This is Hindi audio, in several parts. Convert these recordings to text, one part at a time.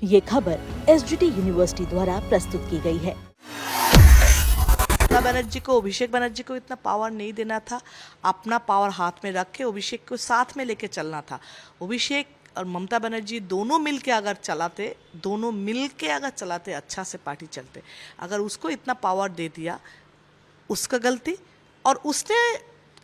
ये खबर एसजीटी यूनिवर्सिटी द्वारा प्रस्तुत की गई है। ममता बनर्जी को, अभिषेक बनर्जी को इतना पावर नहीं देना था। अपना पावर हाथ में रख के अभिषेक को साथ में लेके चलना था। अभिषेक और ममता बनर्जी दोनों मिल के अगर चलाते अच्छा से पार्टी चलते। अगर उसको इतना पावर दे दिया, उसका गलती, और उसने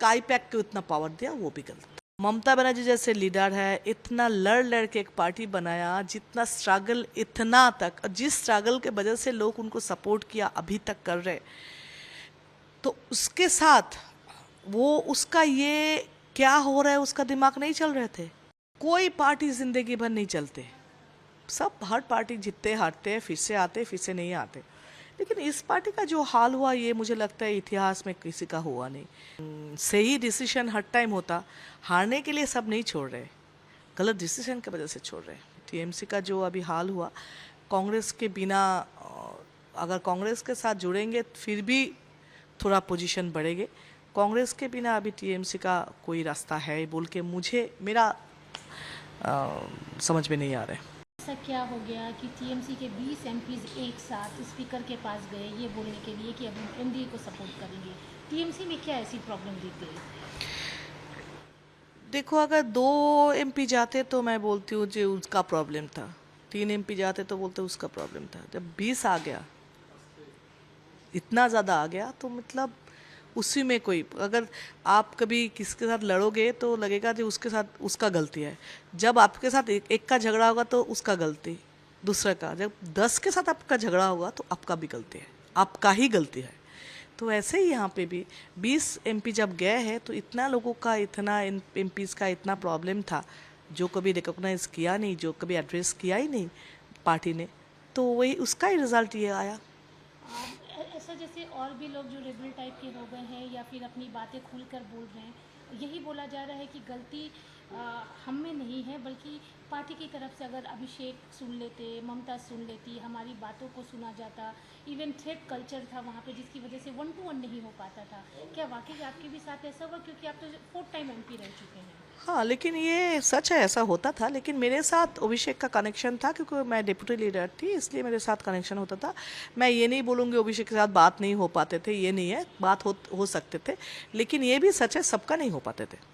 काई पैक को इतना पावर दिया, वो भी गलती। ममता बनर्जी जैसे लीडर है, इतना लड़ के एक पार्टी बनाया, जितना स्ट्रगल इतना तक, और जिस स्ट्रगल के वजह से लोग उनको सपोर्ट किया अभी तक कर रहे, तो उसके साथ वो उसका ये क्या हो रहा है उसका दिमाग नहीं चल रहे थे। कोई पार्टी जिंदगी भर नहीं चलते, सब हर पार्टी जीतते हारते हैं, फिर से आते फिर से नहीं आते। लेकिन इस पार्टी का जो हाल हुआ, ये मुझे लगता है इतिहास में किसी का हुआ नहीं। सही डिसीजन हर टाइम होता, हारने के लिए सब नहीं छोड़ रहे, गलत डिसीजन की वजह से छोड़ रहे। टीएमसी का जो अभी हाल हुआ, कांग्रेस के बिना, अगर कांग्रेस के साथ जुड़ेंगे फिर भी थोड़ा पोजीशन बढ़ेगी। कांग्रेस के बिना अभी टीएमसी का कोई रास्ता है बोल के मेरा समझ में नहीं आ रहा है। ऐसा क्या हो गया कि टीएमसी के 20 एमपीज एक साथ स्पीकर के पास गए ये बोलने के लिए कि अब हम एनडीए को सपोर्ट करेंगे? टीएमसी में क्या ऐसी प्रॉब्लम दिख गई? देखो, अगर 2 एमपी जाते तो मैं बोलती हूँ जो उसका प्रॉब्लम था, 3 एमपी जाते तो बोलते उसका प्रॉब्लम था। जब 20 आ गया, इतना ज़्यादा आ गया, तो मतलब उसी में कोई, अगर आप कभी किसके साथ लड़ोगे तो लगेगा कि उसके साथ उसका गलती है। जब आपके साथ एक का झगड़ा होगा तो उसका गलती, दूसरे का। जब 10 के साथ आपका झगड़ा होगा तो आपका भी गलती है, आपका ही गलती है। तो ऐसे ही यहाँ पे भी 20 एमपी जब गए हैं तो इतना लोगों का, इतना एमपीज़ का इतना प्रॉब्लम था, जो कभी रिकॉग्नाइज किया नहीं, जो कभी एड्रेस किया ही नहीं पार्टी ने, तो वही उसका ही रिजल्ट ये आया। ऐसा जैसे और भी लोग जो रेबल टाइप के हो गए हैं या फिर अपनी बातें खुलकर बोल रहे हैं, यही बोला जा रहा है कि गलती हम में नहीं है, बल्कि पार्टी की तरफ से। अगर अभिषेक सुन लेते, ममता सुन लेती, हमारी बातों को सुना जाता, इवन थ्रेड कल्चर था वहाँ पे जिसकी वजह से 1 to 1 नहीं हो पाता था। क्या वाकई आपके भी साथ ऐसा हुआ? क्योंकि आप तो 4th टाइम एमपी रह चुके हैं। हाँ, लेकिन ये सच है, ऐसा होता था। लेकिन मेरे साथ अभिषेक का कनेक्शन था, क्योंकि मैं डिप्टी लीडर थी, इसलिए मेरे साथ कनेक्शन होता था। मैं ये नहीं बोलूँगी अभिषेक के साथ बात नहीं हो पाते थे, ये नहीं है, बात हो सकते थे। लेकिन ये भी सच है, सबका नहीं हो पाते थे।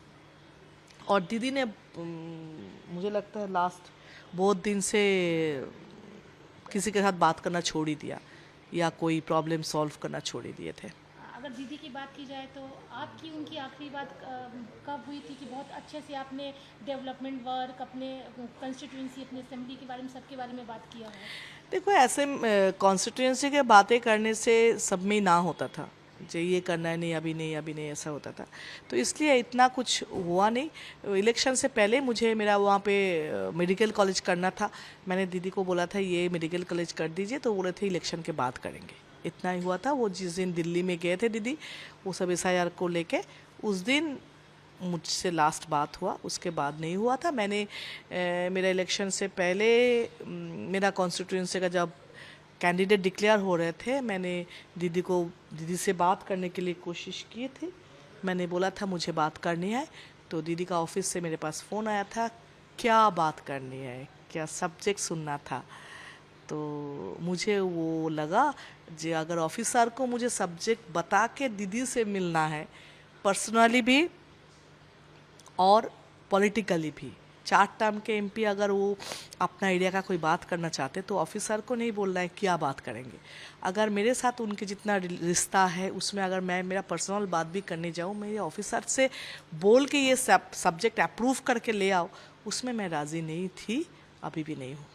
और दीदी ने मुझे लगता है लास्ट बहुत दिन से किसी के साथ बात करना छोड़ ही दिया, या कोई प्रॉब्लम सॉल्व करना छोड़ ही दिए थे। अगर दीदी की बात की जाए तो आपकी उनकी आखिरी बात कब हुई थी कि बहुत अच्छे से आपने डेवलपमेंट वर्क, अपने कंस्टिट्यूंसी, अपने असेंबली के बारे में, सबके बारे में बात किया हो? देखो, ऐसे कॉन्स्टिट्यूंसी के बातें करने से सब में ना होता था, जो ये करना है, नहीं अभी नहीं, अभी नहीं, ऐसा होता था। तो इसलिए इतना कुछ हुआ नहीं। इलेक्शन से पहले मुझे मेरा वहाँ पे मेडिकल कॉलेज करना था। मैंने दीदी को बोला था ये मेडिकल कॉलेज कर दीजिए, तो बोले थे इलेक्शन के बाद करेंगे। इतना ही हुआ था। वो जिस दिन दिल्ली में गए थे दीदी, वो सब SIR को लेके, उस दिन मुझसे लास्ट बात हुआ, उसके बाद नहीं हुआ था। मैंने मेरा इलेक्शन से पहले मेरा कॉन्स्टिट्यूंसी का जब कैंडिडेट डिक्लेयर हो रहे थे, मैंने दीदी से बात करने के लिए कोशिश की थी। मैंने बोला था मुझे बात करनी है, तो दीदी का ऑफिस से मेरे पास फ़ोन आया था, क्या बात करनी है, क्या सब्जेक्ट सुनना था। तो मुझे वो लगा जो अगर ऑफिसर को मुझे सब्जेक्ट बता के दीदी से मिलना है, पर्सनली भी और पॉलिटिकली भी, 4 टर्म के एमपी अगर वो अपना एरिया का कोई बात करना चाहते तो ऑफिसर को नहीं बोलना है क्या बात करेंगे। अगर मेरे साथ उनके जितना रिश्ता है, उसमें अगर मैं मेरा पर्सनल बात भी करने जाऊँ, मैं ये ऑफिसर से बोल के ये सब्जेक्ट अप्रूव करके ले आओ, उसमें मैं राज़ी नहीं थी, अभी भी नहीं हूँ।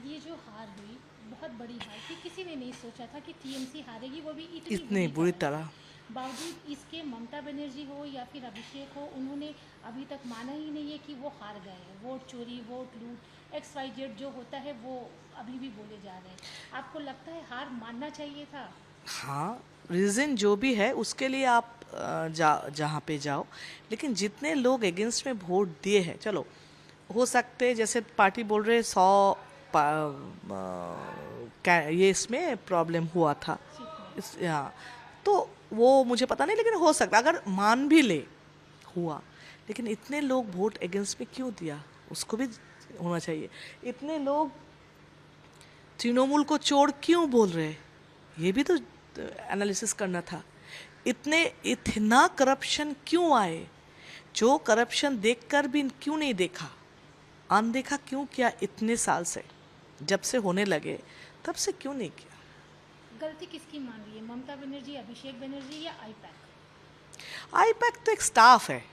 ये जो हार हुई, बहुत बड़ी हार थी। किसी ने नहीं सोचा था कि टीएमसी हारेगी, वो भी इतनी बुरी तरह। बावजूद इसके ममता बनर्जी हो या फिर अभिषेक हो, उन्होंने अभी तक माना ही नहीं है कि वो हार गए हैं। वोट चोरी, वोट लूट, XYZ जो होता है वो अभी भी बोले जा रहे हैं। आपको लगता है हार मानना चाहिए था? हाँ, रीज़न जो भी है उसके लिए आप जहाँ पे जाओ, लेकिन जितने लोग अगेंस्ट में वोट दिए हैं, चलो हो सकते जैसे पार्टी बोल रहे 100 ये इसमें प्रॉब्लम हुआ था, हाँ, तो वो मुझे पता नहीं, लेकिन हो सकता अगर मान भी ले हुआ, लेकिन इतने लोग वोट अगेंस्ट में क्यों दिया, उसको भी होना चाहिए। इतने लोग तृणमूल को चोर क्यों बोल रहे, ये भी तो एनालिसिस करना था। इतना करप्शन क्यों आए, जो करप्शन देखकर भी क्यों नहीं देखा, अनदेखा क्यों किया इतने साल से, जब से होने लगे तब से क्यों नहीं किया। गलती किसकी मान रही है, ममता बनर्जी, अभिषेक बनर्जी या आईपैक? आईपैक तो एक स्टाफ है,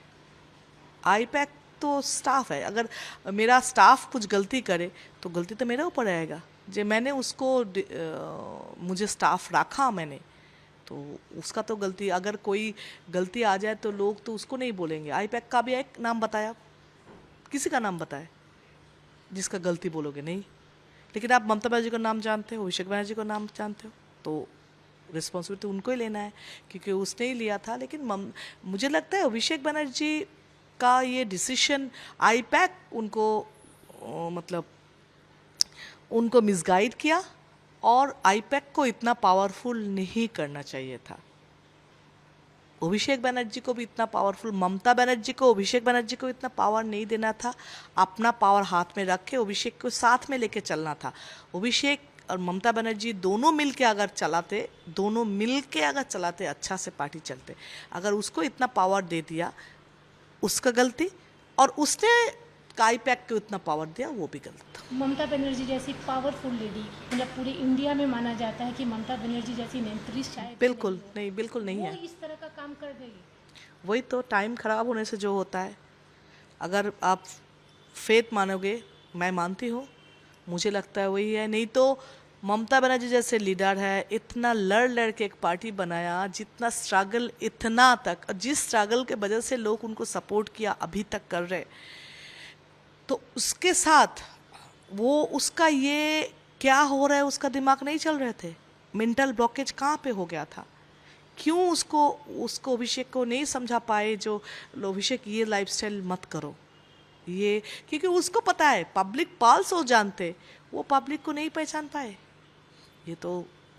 आईपैक तो स्टाफ है। अगर मेरा स्टाफ कुछ गलती करे तो गलती तो मेरे ऊपर आएगा। जो मैंने उसको मुझे स्टाफ रखा मैंने, तो उसका तो गलती, अगर कोई गलती आ जाए तो लोग तो उसको नहीं बोलेंगे। आईपैक का भी एक नाम बताया, किसी का नाम बताए जिसका गलती बोलोगे नहीं। लेकिन आप ममता बनर्जी का नाम जानते हो, अभिषेक बनर्जी का नाम जानते हो, तो रिस्पॉन्सिबिलिटी उनको ही लेना है, क्योंकि उसने ही लिया था। लेकिन मुझे लगता है अभिषेक बनर्जी का ये डिसीजन, आईपैक उनको उनको मिसगाइड किया, और आईपैक को इतना पावरफुल नहीं करना चाहिए था। अभिषेक बनर्जी को भी इतना पावरफुल, ममता बनर्जी को, अभिषेक बनर्जी को इतना पावर नहीं देना था। अपना पावर हाथ में रख के अभिषेक को साथ में लेके चलना था। अभिषेक और ममता बनर्जी दोनों मिल के अगर चलाते अच्छा से पार्टी चलते। अगर उसको इतना पावर दे दिया, उसका गलती, और उसने आईपैक को इतना पावर दिया, वो भी गलत था। ममता बनर्जी जैसी पावरफुल लेडी, मतलब पूरे इंडिया में माना जाता है कि ममता बनर्जी जैसी नेत्री शायद बिल्कुल नहीं वो है। इस तरह का काम कर देगी। वही तो टाइम खराब होने से जो होता है। अगर आप फेथ मानोगे, मैं मानती हूँ, मुझे लगता है वही है। नहीं तो ममता बनर्जी जैसे लीडर है, इतना लड़ के एक पार्टी बनाया, जितना स्ट्रगल इतना तक, जिस स्ट्रगल के वजह से लोग उनको सपोर्ट किया, अभी तक कर रहे, तो उसके साथ वो उसका ये क्या हो रहा है, उसका दिमाग नहीं चल रहे थे। मेंटल ब्लॉकेज कहाँ पे हो गया था, क्यों उसको अभिषेक को नहीं समझा पाए, जो अभिषेक ये लाइफस्टाइल मत करो, ये, क्योंकि उसको पता है पब्लिक पल्स हो जानते, वो पब्लिक को नहीं पहचान पाए। ये तो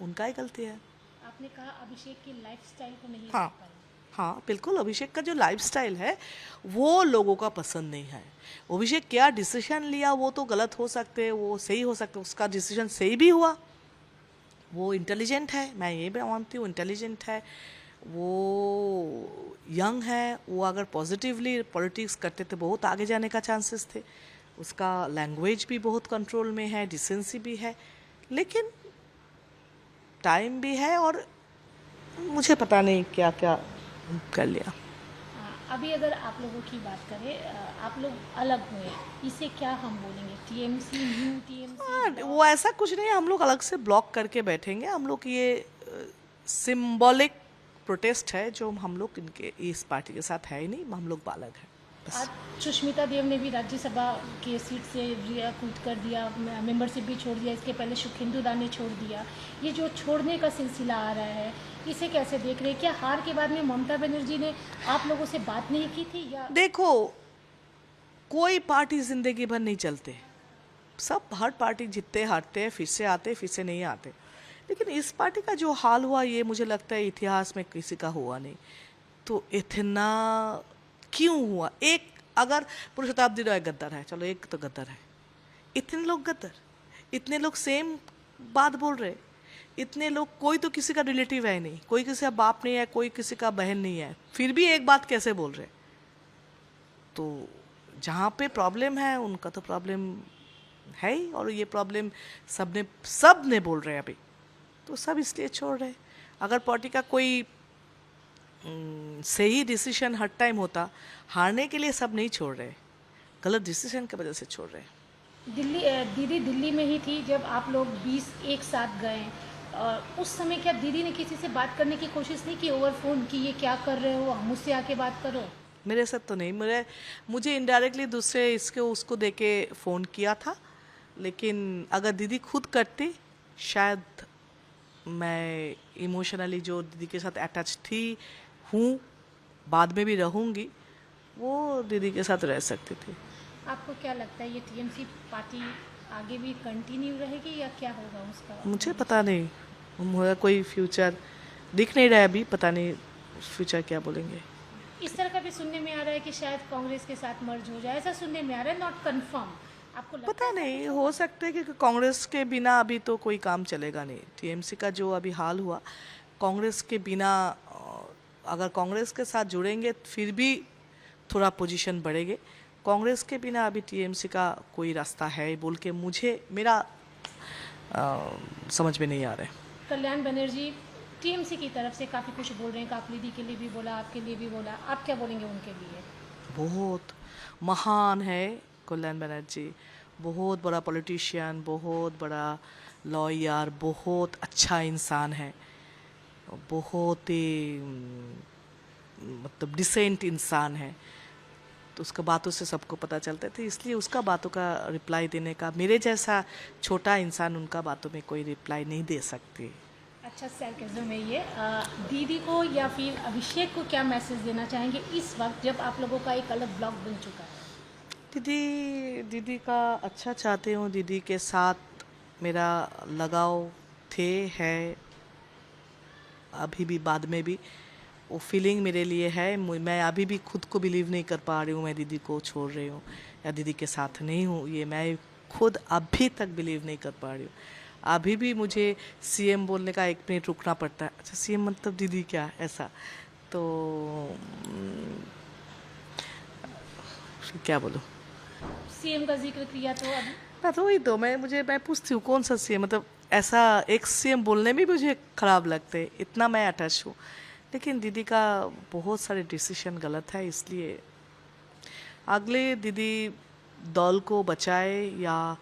उनका ही गलती है। आपने कहा अभिषेक की लाइफस्टाइल को नहीं हाँ देख पाए। हाँ बिल्कुल, अभिषेक का जो लाइफस्टाइल है वो लोगों का पसंद नहीं है। अभिषेक क्या डिसीजन लिया, वो तो गलत हो सकते, वो सही हो सकते, उसका डिसीजन सही भी हुआ। वो इंटेलिजेंट है, मैं ये भी मानती हूँ, इंटेलिजेंट है, वो यंग है, वो अगर पॉजिटिवली पॉलिटिक्स करते तो बहुत आगे जाने का चांसेस थे। उसका लैंग्वेज भी बहुत कंट्रोल में है, डिसेंसी भी है, लेकिन टाइम भी है, और मुझे पता नहीं क्या क्या कर लिया। अभी अगर आप लोगों की बात करें, आप लोग अलग हुए, इसे क्या हम बोलेंगे, टीएमसी, न्यू टीएमसी? वो ऐसा कुछ नहीं है, हम लोग अलग से ब्लॉक करके बैठेंगे। हम लोग ये सिंबॉलिक प्रोटेस्ट है जो हम लोग इनके इस पार्टी के साथ है ही नहीं, हम लोग अलग हैं। आज सुष्मिता देव ने भी राज्यसभा के सीट से कूद कर दिया, मेंबरशिप भी छोड़ दिया। इसके पहले सुखेंदु दा ने छोड़ दिया। ये जो छोड़ने का सिलसिला आ रहा है, इसे कैसे देख रहे हैं? क्या हार के बाद में ममता बनर्जी ने आप लोगों से बात नहीं की थी, या? देखो, कोई पार्टी जिंदगी भर नहीं चलते, सब हर पार्टी जीतते हारते हैं, फिर से आते फिर से नहीं आते। लेकिन इस पार्टी का जो हाल हुआ, ये मुझे लगता है इतिहास में किसी का हुआ नहीं। तो इतना क्यों हुआ? एक अगर पूरी शताब्दी राय गद्दार है, चलो एक तो गद्दार है, इतने लोग गद्दार, इतने लोग सेम बात बोल रहे, इतने लोग, कोई तो किसी का रिलेटिव है नहीं, कोई किसी का बाप नहीं है, कोई किसी का बहन नहीं है, फिर भी एक बात कैसे बोल रहे? तो जहाँ पे प्रॉब्लम है उनका तो प्रॉब्लम है ही, और ये प्रॉब्लम सब ने बोल रहे हैं अभी, तो सब इसलिए छोड़ रहे। अगर पार्टी का कोई सही डिसीजन हर टाइम होता, हारने के लिए सब नहीं छोड़ रहे, गलत डिसीजन की वजह से छोड़ रहे। दीदी दिल्ली में ही थी जब आप लोग 20 एक साथ गए, और उस समय क्या दीदी ने किसी से बात करने की कोशिश नहीं की ओवर फोन, कि ये क्या कर रहे हो, मुझसे आके बात करो? मेरे साथ तो नहीं, मुझे इनडायरेक्टली दूसरे उसको दे के फ़ोन किया था। लेकिन अगर दीदी खुद करती, शायद मैं इमोशनली जो दीदी के साथ अटैच हूँ, बाद में भी रहूँगी, वो दीदी के साथ रह सकती थी। आपको क्या लगता है, ये टीएमसी पार्टी आगे भी कंटिन्यू रहेगी या क्या होगा उसका? मुझे पता नहीं, मुझे कोई फ्यूचर दिख नहीं रहा है अभी, पता नहीं फ्यूचर क्या बोलेंगे। इस तरह का भी सुनने में आ रहा है कि शायद कांग्रेस के साथ मर्ज हो जाए, ऐसा सुनने में आ रहा है, नॉट कंफर्म, आपको लगता पता है नहीं, हो सकता है कि कांग्रेस के बिना अभी तो कोई काम चलेगा नहीं। टीएमसी का जो अभी हाल हुआ, कांग्रेस के बिना अगर कांग्रेस के साथ जुड़ेंगे फिर भी थोड़ा पोजीशन बढ़ेंगे। कांग्रेस के बिना अभी टीएमसी का कोई रास्ता है बोल के मुझे मेरा समझ में नहीं आ रहा है। कल्याण बनर्जी टीएमसी की तरफ से काफ़ी कुछ बोल रहे हैं, काकली दी के लिए भी बोला, आपके लिए भी बोला, आप क्या बोलेंगे उनके लिए? बहुत महान है कल्याण बनर्जी, बहुत बड़ा पॉलिटिशियन, बहुत बड़ा लॉयर, बहुत अच्छा इंसान है, बहुत ही मतलब डिसेंट इंसान है। तो उसका बातों से सबको पता चलता है, इसलिए उसका बातों का रिप्लाई देने का, मेरे जैसा छोटा इंसान उनका बातों में कोई रिप्लाई नहीं दे सकती। अच्छा सरकेज़म है ये। दीदी को या फिर अभिषेक को क्या मैसेज देना चाहेंगे इस वक्त जब आप लोगों का एक अलग ब्लॉक बन चुका है? दीदी का अच्छा चाहती हूँ। दीदी के साथ मेरा लगाव है, अभी भी, बाद में भी वो फीलिंग मेरे लिए है। मैं अभी भी खुद को बिलीव नहीं कर पा रही हूँ मैं दीदी को छोड़ रही हूँ या दीदी के साथ नहीं हूँ, ये मैं खुद अभी तक बिलीव नहीं कर पा रही हूँ। अभी भी मुझे सीएम बोलने का 1 मिनट रुकना पड़ता है। अच्छा, सीएम मतलब दीदी क्या, ऐसा तो क्या बोलूँ। सीएम का जिक्र किया तो अभी ना तो वही तो मैं पूछती हूँ कौन सा सीएम, मतलब ऐसा एक सीएम बोलने में भी मुझे खराब लगते हैं, इतना मैं अटैच हूँ। लेकिन दीदी का बहुत सारे डिसीजन गलत है, इसलिए अगले दीदी दल को बचाए या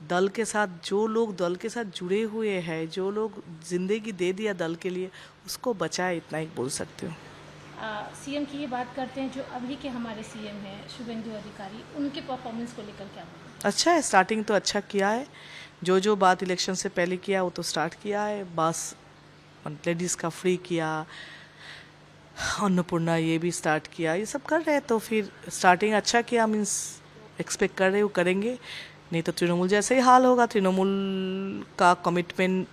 दल के साथ, जो लोग दल के साथ जुड़े हुए हैं, जो लोग जिंदगी दे दिया दल के लिए, उसको बचाए, इतना ही बोल सकती हूँ। सीएम की ही बात करते हैं, जो अभी के हमारे सीएम हैं शुभेंदु अधिकारी, उनके परफॉर्मेंस को लेकर क्या बोलेंगे? अच्छा है, स्टार्टिंग तो अच्छा किया है। जो बात इलेक्शन से पहले किया वो तो स्टार्ट किया है। बस लेडीज़ का फ्री किया, अन्नपूर्णा ये भी स्टार्ट किया, ये सब कर रहे हैं। तो फिर स्टार्टिंग अच्छा किया, मीन्स एक्सपेक्ट कर रहे हो करेंगे, नहीं तो तृणमूल जैसे ही हाल होगा। तृणमूल का कमिटमेंट,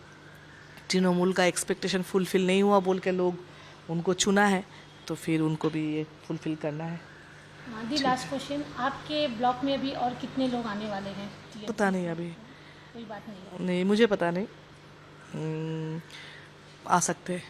तृणमूल का एक्सपेक्टेशन फुलफिल नहीं हुआ बोल के लोग उनको चुना है, तो फिर उनको भी ये फुलफिल करना है। दी लास्ट क्वेश्चन, आपके ब्लॉक में अभी और कितने लोग आने वाले हैं? पता नहीं अभी, कोई बात नहीं है। नहीं मुझे पता नहीं, आ सकते हैं।